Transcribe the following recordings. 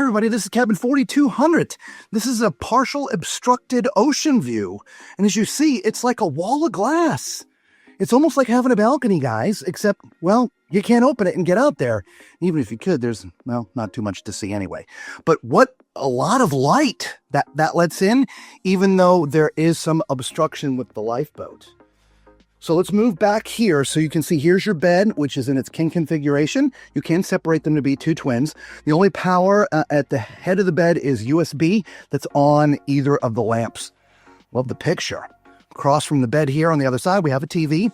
everybody, this is cabin 4200. This is a partial obstructed ocean view. And as you see, it's like a wall of glass. It's almost like having a balcony, guys, except, well, you can't open it and get out there. Even if you could, there's, well, not too much to see anyway. But what a lot of light that lets in, even though there is some obstruction with the lifeboat. So let's move back here so you can see here's your bed, which is in its king configuration. You can separate them to be two twins. The only power at the head of the bed is USB that's on either of the lamps. Love the picture. Across from the bed here on the other side, we have a TV.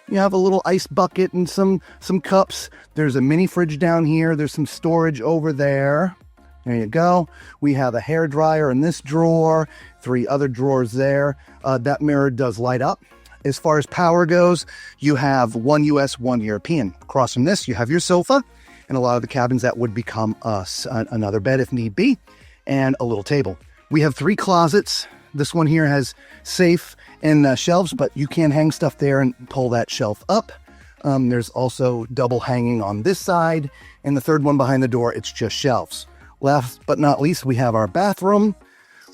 You have a little ice bucket and some cups. There's a mini fridge down here. There's some storage over there. There you go. We have a hair dryer in this drawer, 3 other drawers there. That mirror does light up. As far as power goes, you have 1 US, 1 European. Across from this, you have your sofa, and a lot of the cabins that would become another bed if need be, and a little table. We have 3 closets. This one here has safe and shelves, but you can hang stuff there and pull that shelf up. There's also double hanging on this side, and the third one behind the door, it's just shelves. Last but not least, we have our bathroom,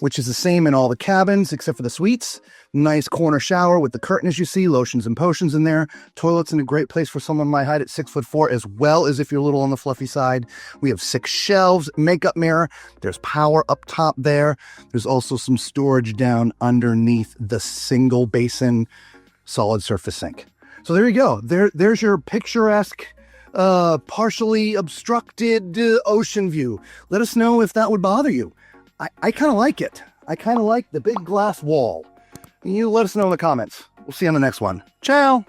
which is the same in all the cabins except for the suites. Nice corner shower with the curtain, as you see, lotions and potions in there. Toilet's in a great place for someone my height at 6'4", as well as if you're a little on the fluffy side. We have 6 shelves, makeup mirror. There's power up top there. There's also some storage down underneath the single basin solid surface sink. So there you go. There's your picturesque, partially obstructed ocean view. Let us know if that would bother you. I kind of like it. I kind of like the big glass wall. You let us know in the comments. We'll see you on the next one. Ciao.